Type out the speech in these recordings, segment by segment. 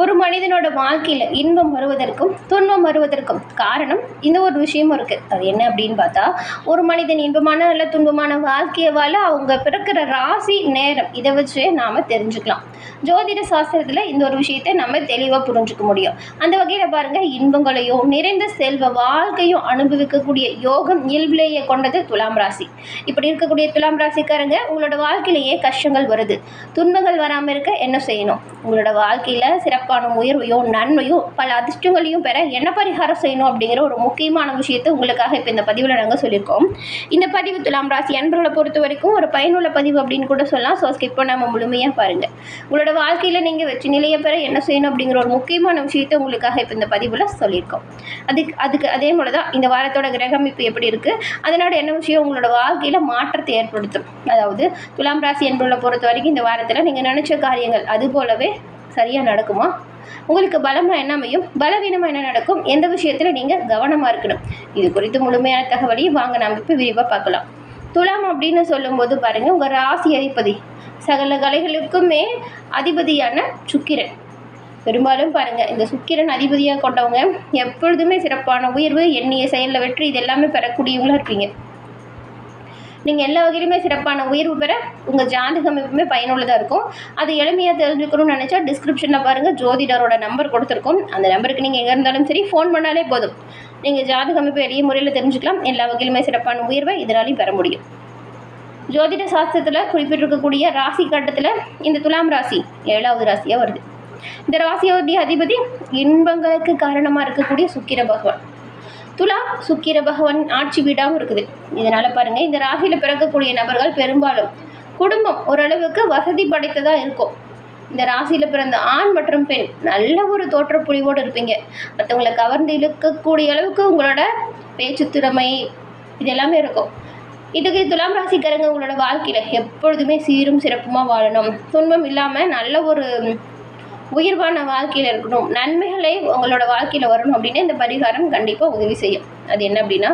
ஒரு மனிதனோட வாழ்க்கையில் இன்பம் வருவதற்கும் துன்பம் வருவதற்கும் காரணம் இந்த ஒரு விஷயமும் இருக்குது. அது என்ன அப்படின்னு பார்த்தா, ஒரு மனிதன் இன்பமான இல்லை துன்பமான வாழ்க்கையை வாழ அவங்க பிறக்கிற ராசி நேரம் இதை வச்சு நாம் தெரிஞ்சுக்கலாம். ஜோதிட சாஸ்திரத்தில் இந்த ஒரு விஷயத்தை நம்ம தெளிவாக புரிஞ்சுக்க முடியும். அந்த வகையில் பாருங்கள், இன்பங்களையும் நிறைந்த செல்வ வாழ்க்கையும் அனுபவிக்கக்கூடிய யோகம் இயல்பிலேயே கொண்டது துலாம் ராசி. இப்படி இருக்கக்கூடிய துலாம் ராசிக்காரங்க, உங்களோட வாழ்க்கையிலேயே கஷ்டங்கள் வருது, துன்பங்கள் வராமல் இருக்க என்ன செய்யணும்? உங்களோட வாழ்க்கையில் சிறப்பான உயர்வையும் நன்மையும் பல அதிர்ஷ்டங்களையும் பெற என்ன பரிகாரம் செய்யணும் அப்படிங்கிற ஒரு முக்கியமான விஷயத்தை உங்களுக்காக இப்போ இந்த பதிவில் நாங்கள் சொல்லியிருக்கோம். இந்த பதிவு துலாம் ராசி அன்பர்களை பொறுத்த வரைக்கும் ஒரு பயனுள்ள பதிவு அப்படின்னு கூட சொல்லலாம். ஸோ ஸ்கிப் பண்ணாமல் முழுமையாக பாருங்கள். உங்களோட வாழ்க்கையில் நீங்கள் வெற்றி நிலையை பெற என்ன செய்யணும் அப்படிங்கிற ஒரு முக்கியமான விஷயத்தை உங்களுக்காக இப்போ இந்த பதிவில் சொல்லியிருக்கோம். அதுக்கு அதே போல தான் இந்த வாரத்தோட கிரகம் இப்போ எப்படி இருக்குது, அதனோட என்ன விஷயம் உங்களோட வாழ்க்கையில் மாற்றத்தை ஏற்படுத்தும். அதாவது துலாம் ராசி அன்பர்களை பொறுத்த வரைக்கும் இந்த வாரத்தில் நீங்கள் நினச்ச காரியங்கள் அது போலவே சரியாக நடக்குமா? உங்களுக்கு பலமாக என்ன அமையும், பலவீனமாக என்ன நடக்கும், எந்த விஷயத்தில் நீங்கள் கவனமாக இருக்கணும், இது குறித்து முழுமையான தகவலையும் வாங்க நாம் இப்போ விரிவாக பார்க்கலாம். துலாம் அப்படின்னு சொல்லும்போது பாருங்கள், உங்கள் ராசி அதிபதி சகல கலைகளுக்குமே அதிபதியான சுக்கிரன். பெரும்பாலும் பாருங்கள், இந்த சுக்கிரன் அதிபதியாக கொண்டவங்க எப்பொழுதுமே சிறப்பான உயர்வு, எண்ணிய செயலில் வெற்றி, இது எல்லாமே பெறக்கூடியவங்களாக இருப்பீங்க. நீங்கள் எல்லா வகையிலுமே சிறப்பான உயர்வு பெற உங்கள் ஜாதகம் எப்பவுமே பயனுள்ளதாக இருக்கும். அது எளிமையாக தெரிஞ்சுக்கணும்னு நினச்சா டிஸ்கிரிப்ஷனில் பாருங்கள், ஜோதிடரோட நம்பர் கொடுத்துருக்கோம். அந்த நம்பருக்கு நீங்கள் எங்கே இருந்தாலும் சரி ஃபோன் பண்ணாலே போதும். நீங்கள் ஜாதகம் இப்போ எளிய முறையில் தெரிஞ்சுக்கலாம். எல்லா வகையிலுமே சிறப்பான உயர்வை இதனாலையும் பெற முடியும். ஜோதிட சாஸ்திரத்தில் குறிப்பிட்டிருக்கக்கூடிய ராசி கட்டத்தில் இந்த துலாம் ராசி 7வது ராசியாக வருது. இந்த ராசியோடைய அதிபதி இன்பங்களுக்கு காரணமாக இருக்கக்கூடிய சுக்கிர பகவான். துலாம் சுக்கிர பகவான் ஆட்சி வீடாகவும் இருக்குது. இதனால் பாருங்கள், இந்த ராசியில் பிறக்கக்கூடிய நபர்கள் பெரும்பாலும் குடும்பம் ஓரளவுக்கு வசதி படைத்ததாக இருக்கும். இந்த ராசியில் பிறந்த ஆண் மற்றும் பெண் நல்ல ஒரு தோற்றப்புலிவோடு இருப்பீங்க. மற்றவங்களை கவர்ந்து இழுக்கக்கூடிய அளவுக்கு உங்களோட பேச்சு திறமை இது எல்லாமே இருக்கும். இதுக்கு துலாம் ராசிக்காரங்க உங்களோட வாழ்க்கையில் எப்பொழுதுமே சீரும் சிறப்புமாக வாழணும், துன்பம் இல்லாமல் நல்ல ஒரு உயர்வான வாழ்க்கையில் இருக்கணும், நன்மைகளை உங்களோட வாழ்க்கையில் வரணும் அப்படின்னு இந்த பரிகாரம் கண்டிப்பாக உதவி செய்யும். அது என்ன அப்படின்னா,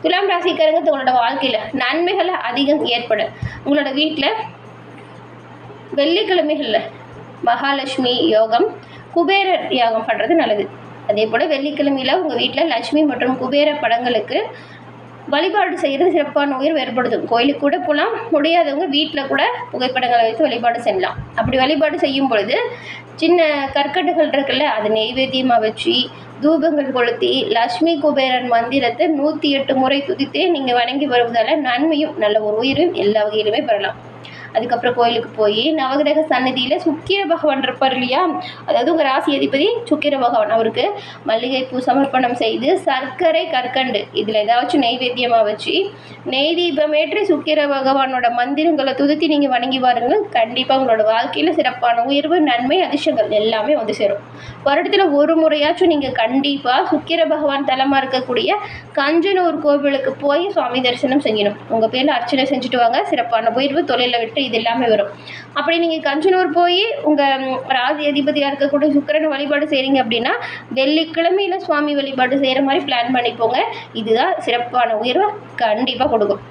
துலாம் ராசிக்காரங்க உங்களோட வாழ்க்கையில் நன்மைகளை அதிகம் ஏற்பட உங்களோட வீட்டில் வெள்ளிக்கிழமைகளில் மகாலட்சுமி யோகம், குபேரர் யாகம் பண்ணுறது நல்லது. அதே போல் வெள்ளிக்கிழமையில் உங்கள் வீட்டில் லட்சுமி மற்றும் குபேர படங்களுக்கு வழிபாடு செய்கிறது சிறப்பான உயர்வு ஏற்படுத்தும். கோயிலுக்கு கூட போகலாம், முடியாதவங்க வீட்டில் கூட புகைப்படங்களை வைத்து வழிபாடு செய்யலாம். அப்படி வழிபாடு செய்யும் பொழுது சின்ன கற்கண்டுகள் இருக்குல்ல, அது நெய்வேத்தியமாக வச்சு தூபங்கள் கொளுத்தி லக்ஷ்மி குபேரன் மந்திரத்தை 108 முறை துதித்தே நீங்கள் வணங்கி வருவதால் நன்மையும் நல்ல ஒரு உயிரும் எல்லா வகையிலுமே பெறலாம். அதுக்கப்புறம் கோயிலுக்கு போய் நவகிரக சன்னதியில் சுக்கிர பகவான் இருப்பார் இல்லையா, அதாவது உங்கள் ராசி அதிபதி சுக்கிர பகவான், அவருக்கு மல்லிகைப்பூ சமர்ப்பணம் செய்து சர்க்கரை கற்கண்டு இதில் ஏதாச்சும் நெய்வேத்தியமாக வச்சு நெய் தீபமேற்றி சுக்கிர பகவானோட மந்திரங்களை துதித்து நீங்கள் வணங்கி வாருங்கள். கண்டிப்பாக உங்களோட வாழ்க்கையில் சிறப்பான உயர்வு, நன்மை, அதிர்ஷ்டங்கள் எல்லாமே வந்து சேரும். வருடத்தில் ஒரு முறையாச்சும் நீங்கள் கண்டிப்பாக சுக்கிர பகவான் தலமாக இருக்கக்கூடிய கஞ்சனூர் கோவிலுக்கு போய் சுவாமி தரிசனம் செய்யணும். உங்கள் பேரில் அர்ச்சனை செஞ்சுட்டு வாங்க. சிறப்பான உயர்வு, தொழிலில் வெற்றி இது எல்லாமே வரும். அப்படி நீங்கள் கஞ்சனூர் போய் உங்கள் ராசி அதிபதியாக இருக்கக்கூடிய சுக்கிரனை வழிபாடு செய்கிறீங்க அப்படின்னா வெள்ளிக்கிழமையில் சுவாமி வழிபாடு செய்கிற மாதிரி பிளான் பண்ணிப்போங்க. இதுதான் சிறப்பான உயர்வை கண்டிப்பாக கொடுக்கும்.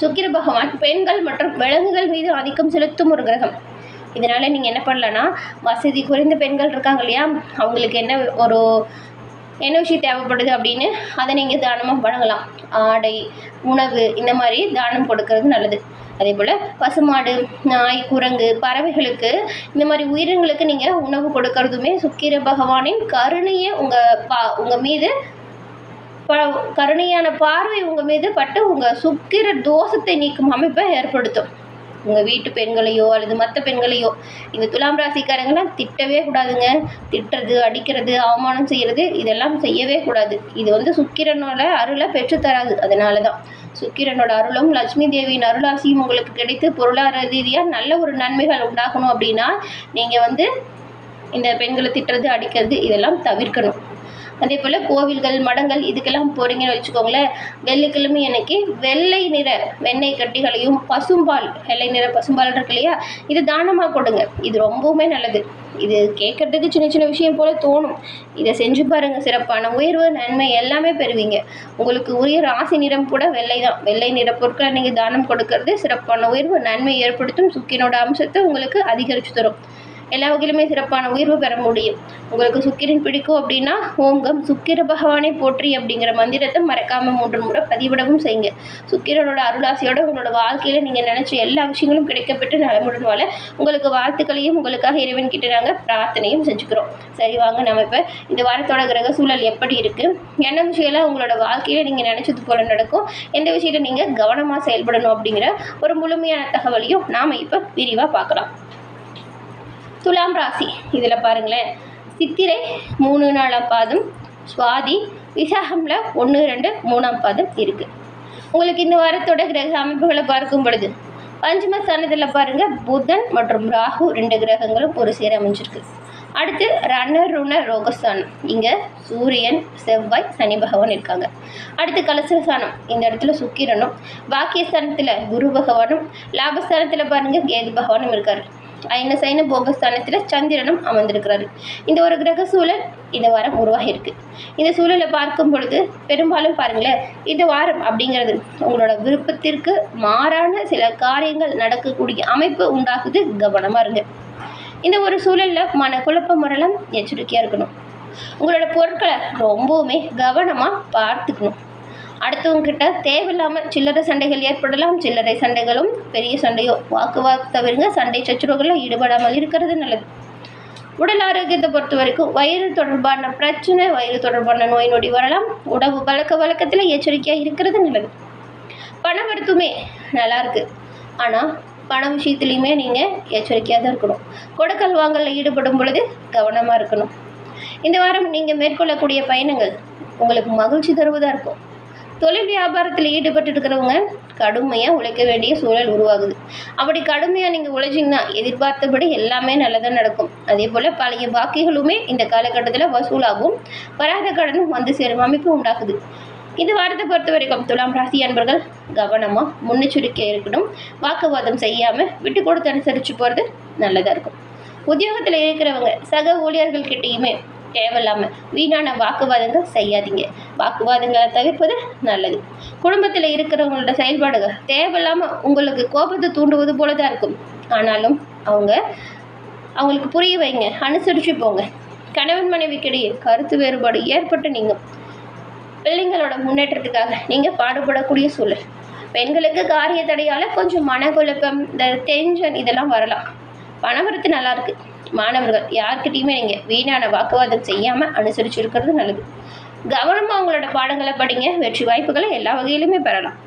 சுக்கிர பகவான் பெண்கள் மற்றும் விலங்குகள் மீது ஆதிக்கம் செலுத்தும் ஒரு கிரகம். இதனால் நீங்கள் என்ன பண்ணலான்னா, வசதி குறைந்த பெண்கள் இருக்காங்க இல்லையா, அவங்களுக்கு என்ன விஷயம் தேவைப்படுது அப்படின்னு அதை நீங்கள் தானமாக வழங்கலாம். ஆடை, உணவு இந்த மாதிரி தானம் கொடுக்கறது நல்லது. அதே போல் பசுமாடு, நாய், குரங்கு, பறவைகளுக்கு இந்த மாதிரி உயிரினங்களுக்கு நீங்கள் உணவு கொடுக்கறதுமே சுக்கிர பகவானின் கருணையை உங்கள் மீது கருணையான பார்வை உங்கள் மீது பட்டு உங்கள் சுக்கிர தோஷத்தை நீக்கும் அமைப்பை ஏற்படுத்தும். உங்கள் வீட்டு பெண்களையோ அல்லது மற்ற பெண்களையோ இந்த துலாம் ராசிக்காரங்களாம் திட்டவே கூடாதுங்க. திட்டுறது, அடிக்கிறது, அவமானம் செய்கிறது இதெல்லாம் செய்யவே கூடாது. இது சுக்கிரனோட அருளை பெற்றுத்தராது. அதனால தான் சுக்கிரனோட அருளும் லட்சுமி தேவியின் அருளாசியும் உங்களுக்கு கிடைத்து பொருளாதார ரீதியாக நல்ல ஒரு நன்மைகள் உண்டாகணும் அப்படின்னா நீங்கள் இந்த பெண்களை திட்டுறது, அடிக்கிறது இதெல்லாம் தவிர்க்கணும். அதே போல் கோவில்கள், மடங்கள் இதுக்கெல்லாம் போகிறீங்கன்னு வச்சுக்கோங்களேன், வெள்ளிக்கிழமை அன்னைக்கு வெள்ளை நிற வெண்ணெய் கட்டிகளையும் பசும்பால், வெள்ளை நிற பசும்பால் இருக்கு இல்லையா, இது தானமாக கொடுங்க. இது ரொம்பவுமே நல்லது. இது கேட்குறதுக்கு சின்ன சின்ன விஷயம் போல் தோணும். இதை செஞ்சு பாருங்கள், சிறப்பான உயர்வு, நன்மை எல்லாமே பெறுவீங்க. உங்களுக்கு உரிய ராசி நிறம் கூட வெள்ளை தான். வெள்ளை நிற பொருட்களை நீங்கள் தானம் கொடுக்கறது சிறப்பான உயர்வு, நன்மை ஏற்படுத்தும். சுக்கிரனோட அம்சத்தை உங்களுக்கு அதிகரித்து தரும். எல்லா வகையிலுமே சிறப்பான உயர்வு பெற முடியும். உங்களுக்கு சுக்கிரன் பிடிக்கும் அப்படின்னா ஓங்கம் சுக்கிர பகவானை போற்றி அப்படிங்கிற மந்திரத்தை மறக்காமல் 3 முறை பதிவிடவும் செய்யுங்க. சுக்கிரனோட அருளாசியோட உங்களோட வாழ்க்கையில் நீங்கள் நினச்ச எல்லா விஷயங்களும் கிடைக்கப்பட்டு நலமுடன் வாழ உங்களுக்கு வாழ்த்துக்களையும் உங்களுக்காக இறைவன் கிட்ட நாங்கள் பிரார்த்தனையும் செஞ்சுக்கிறோம். சரி வாங்க, நம்ம இப்போ இந்த வாரத்தோட கிரக சூழல் எப்படி இருக்குது, என்ன விஷயம்லாம் உங்களோட வாழ்க்கையில் நீங்கள் நினச்சது போல நடக்கும், எந்த விஷயத்தில் நீங்கள் கவனமாக செயல்படணும் அப்படிங்கிற ஒரு முழுமையான தகவலையும் நாம் இப்போ விரிவாக பார்க்கலாம். துலாம் ராசி, இதில் பாருங்களேன், சித்திரை 3 4ஆம் பாதம், சுவாதி விசாகம்ல 1 2 3ஆம் பாதம் இருக்குது. உங்களுக்கு இந்த வாரத்தோட கிரக அமைப்புகளை பார்க்கும் பொழுது பஞ்சமஸ்தானத்தில் பாருங்கள், புதன் மற்றும் ராகு 2 கிரகங்களும் ஒரு சேர அமைஞ்சிருக்கு. அடுத்து ருண ரோகஸ்தானம், இங்கே சூரியன் செவ்வாய் சனி பகவான் இருக்காங்க. அடுத்து கலசஸ்தானம், இந்த இடத்துல சுக்கிரனும், பாக்கியஸ்தானத்தில் குரு பகவானும், லாபஸ்தானத்தில் பாருங்கள் கேது பகவானும் இருக்கார். சைன போகஸ்தானத்தில் சந்திரனும் அமர்ந்திருக்கிறாரு. இந்த ஒரு கிரக சூழல் இந்த வாரம் உருவாகி இருக்கு. இந்த சூழலை பார்க்கும் பொழுது பெரும்பாலும் பாருங்களேன், இந்த வாரம் அப்படிங்கிறது உங்களோட விருப்பத்திற்கு மாறான சில காரியங்கள் நடக்கக்கூடிய அமைப்பு உண்டாகுது. கவனமாக இருங்க. இந்த ஒரு சூழலில் மனக்குழப்பம் வரலாம், எச்சரிக்கையாக இருக்கணும். உங்களோட பொருட்களை ரொம்பவுமே கவனமாக பார்த்துக்கணும். அடுத்தவங்க கிட்ட தேவையில்லாமல் சில்லறை சண்டைகள் ஏற்படலாம். சில்லறை சண்டைகளும் பெரிய சண்டையோ வாக்குவாதம் தவிர்ங்க. சண்டை சச்சுரவுகளில் ஈடுபடாமல் இருக்கிறது நல்லது. உடல் ஆரோக்கியத்தை பொறுத்த வரைக்கும் வயிறு தொடர்பான பிரச்சனை, வயிறு தொடர்பான நோய் நொடி வரலாம். உணவு வழக்கத்தில் எச்சரிக்கையாக இருக்கிறது நல்லது. பண வரத்துமே நல்லா இருக்கு, ஆனால் பண விஷயத்துலையுமே நீங்கள் எச்சரிக்கையாக தான் இருக்கணும். கொடுக்கல் வாங்கலில் ஈடுபடும் பொழுது கவனமாக இருக்கணும். இந்த வாரம் நீங்கள் மேற்கொள்ளக்கூடிய பயணங்கள் உங்களுக்கு மகிழ்ச்சி தருவதாக இருக்கும். தொழில் வியாபாரத்தில் ஈடுபட்டு இருக்கிறவங்க கடுமையாக உழைக்க வேண்டிய சூழல் உருவாகுது. அப்படி கடுமையாக நீங்கள் உழைச்சிங்கன்னா எதிர்பார்த்தபடி எல்லாமே நல்லதாக நடக்கும். அதே போல் பழைய பாக்கிகளுமே இந்த காலகட்டத்தில் வசூலாகும். வராத கடனும் வந்து சேரும் அமைப்பு உண்டாகுது. இந்த வாரத்தை பொறுத்த வரைக்கும் துலாம் ராசி அன்பர்கள் கவனமாக முன்னெச்சரிக்கையாக இருக்கணும். வாக்குவாதம் செய்யாமல் விட்டு கொடுத்து அனுசரித்து போகிறது நல்லதாக இருக்கும். உத்தியோகத்தில் இருக்கிறவங்க சக ஊழியர்கள்கிட்டையுமே தேவையில்லாமல் வீணான வாக்குவாதங்கள் செய்யாதீங்க. வாக்குவாதங்களை தவிர்ப்பது நல்லது. குடும்பத்தில் இருக்கிறவங்களோட செயல்பாடுகள் தேவையில்லாமல் உங்களுக்கு கோபத்தை தூண்டுவது போல தான் இருக்கும். ஆனாலும் அவங்களுக்கு புரிய வைங்க, அனுசரித்து போங்க. கணவன் மனைவிக்கிடையே கருத்து வேறுபாடு ஏற்பட்டு நீங்கள் பிள்ளைங்களோட முன்னேற்றத்துக்காக நீங்கள் பாடுபடக்கூடிய சூழல். பெண்களுக்கு காரிய தடையால் கொஞ்சம் மனக்குழப்பம், இந்த டென்ஷன் இதெல்லாம் வரலாம். பணவரத்து நல்லா இருக்குது. மாணவர்கள் யார்கிட்டையுமே நீங்கள் வீணான வாக்குவாதம் செய்யாமல் அனுசரித்து இருக்கிறது நல்லது. கவனமாக அவங்களோட பாடங்களை படிங்க. வெற்றி வாய்ப்புகளை எல்லா வகையிலுமே பெறலாம்.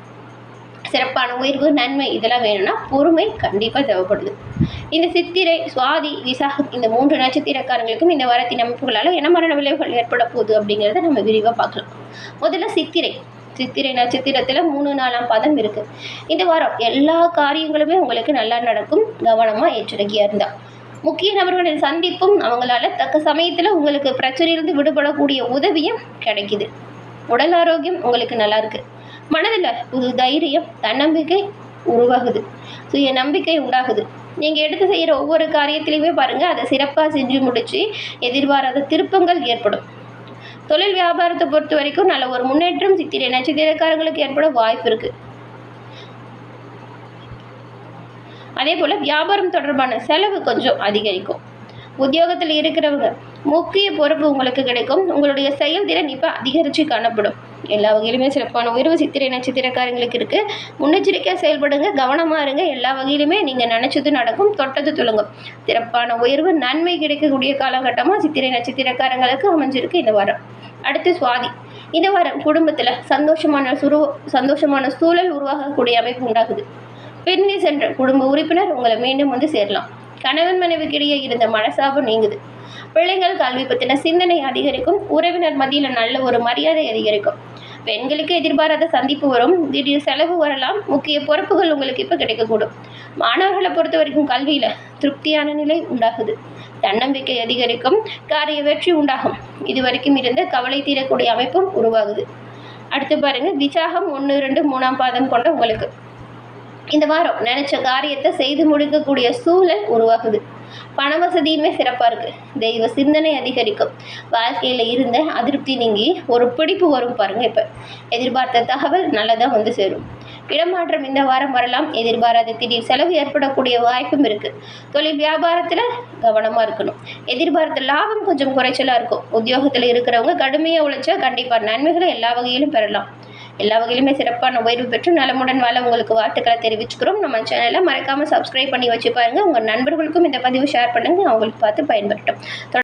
சிறப்பான உயர்வு, நன்மை இதெல்லாம் வேணும்னா பொறுமை கண்டிப்பாக தேவைப்படுது. இந்த சித்திரை, சுவாதி, விசாகம் இந்த 3 நட்சத்திரக்காரங்களுக்கும் இந்த வாரத்தின் அமைப்புகளால் என்ன மரண விளைவுகள் ஏற்பட போகுது அப்படிங்கிறத நம்ம விரிவாக பார்க்கலாம். முதல்ல சித்திரை நட்சத்திரத்தில் 3 4ஆம் பாதம் இருக்குது. இந்த வாரம் எல்லா காரியங்களுமே உங்களுக்கு நல்லா நடக்கும். கவனமாக எச்சரிக்கையாக இருந்தால் முக்கிய நபர்களின் சந்திப்பும் அவங்களால தக்க சமயத்தில் உங்களுக்கு பிரச்சனையிலிருந்து விடுபடக்கூடிய உதவியும் கிடைக்குது. உடல் ஆரோக்கியம் உங்களுக்கு நல்லா இருக்குது. மனதில் புது தைரியம், தன்னம்பிக்கை உருவாகுது. சுய நம்பிக்கை உண்டாகுது. நீங்கள் எடுத்து செய்கிற ஒவ்வொரு காரியத்திலையுமே பாருங்கள், அதை சிறப்பாக செஞ்சு முடித்து எதிர்பாராத திருப்பங்கள் ஏற்படும். தொழில் வியாபாரத்தை பொறுத்த வரைக்கும் நல்ல ஒரு முன்னேற்றம் சித்திரை நட்சத்திரக்காரங்களுக்கு ஏற்பட வாய்ப்பு இருக்குது. அதே போல் வியாபாரம் தொடர்பான செலவு கொஞ்சம் அதிகரிக்கும். உத்தியோகத்தில் இருக்கிறவங்க முக்கிய பொறுப்பு உங்களுக்கு கிடைக்கும். உங்களுடைய செயல்திறன் இப்போ அதிகரித்து காணப்படும். எல்லா வகையிலுமே சிறப்பான உயர்வு சித்திரை நட்சத்திரக்காரங்களுக்கு இருக்குது. முன்னெச்சரிக்கையாக செயல்படுங்க, கவனமாக இருங்க. எல்லா வகையிலுமே நீங்கள் நினச்சது நடக்கும், தொட்டது துளங்கும். சிறப்பான உயர்வு, நன்மை கிடைக்கக்கூடிய காலகட்டமாக சித்திரை நட்சத்திரக்காரங்களுக்கு அமைஞ்சிருக்கு இந்த வாரம். அடுத்து சுவாதி. இந்த வாரம் குடும்பத்தில் சந்தோஷமான சூழல் உருவாகக்கூடிய அமைப்பு உண்டாகுது. பிரிந்து சென்ற குடும்ப உறுப்பினர் உங்களை மீண்டும் வந்து சேரலாம். கணவன் மனைவிக்கிடையே இருந்த மனசாபம் நீங்குது. பிள்ளைகள் கல்வி பற்றின சிந்தனை அதிகரிக்கும். உறவினர் மத்தியில் நல்ல ஒரு மரியாதை அதிகரிக்கும். பெண்களுக்கு எதிர்பாராத சந்திப்பு வரும். திடீர் செலவு வரலாம். முக்கிய பொறுப்புகள் உங்களுக்கு இப்போ கிடைக்கக்கூடும். மாணவர்களை பொறுத்த வரைக்கும் கல்வியில் திருப்தியான நிலை உண்டாகுது. தன்னம்பிக்கை அதிகரிக்கும். காரிய வெற்றி உண்டாகும். இதுவரைக்கும் இருந்த கவலை தீரக்கூடிய அமைப்பும் உருவாகுது. அடுத்து பாருங்கள், விசாகம் 1 2 3ஆம் பாதம் கொண்ட உங்களுக்கு இந்த வாரம் நினைச்ச காரியத்தை செய்து முடிக்கக்கூடிய சூழல் உருவாகுது. பண வசதியுமே சிறப்பாக இருக்குது. தெய்வ சிந்தனை அதிகரிக்கும். வாழ்க்கையில் இருந்த அதிருப்தி நீங்கி ஒரு பிடிப்பு வரும் பாருங்கள். இப்போ எதிர்பார்த்த தகவல் நல்லதாக வந்து சேரும். இடமாற்றம் இந்த வாரம் வரலாம். எதிர்பாராத திடீர் செலவு ஏற்படக்கூடிய வாய்ப்பும் இருக்குது. தொழில் வியாபாரத்தில் கவனமாக இருக்கணும். எதிர்பார்த்த லாபம் கொஞ்சம் குறைச்சலாக இருக்கும். உத்தியோகத்தில் இருக்கிறவங்க கடுமையாக உழைச்சா கண்டிப்பாக நன்மைகளை எல்லா வகையிலும் பெறலாம். எல்லா வகையிலுமே சிறப்பான உயர்வு பெற்று நலமுடன் வாழ உங்களுக்கு வாழ்த்துக்களை தெரிவிச்சுக்கிறோம். நம்ம சேனலை மறக்காமல் சப்ஸ்கிரைப் பண்ணி வச்சு பாருங்கள். உங்கள் நண்பர்களுக்கும் இந்த பதிவு ஷேர் பண்ணுங்கள். அவங்களுக்கு பார்த்து பயன்பெறட்டும்.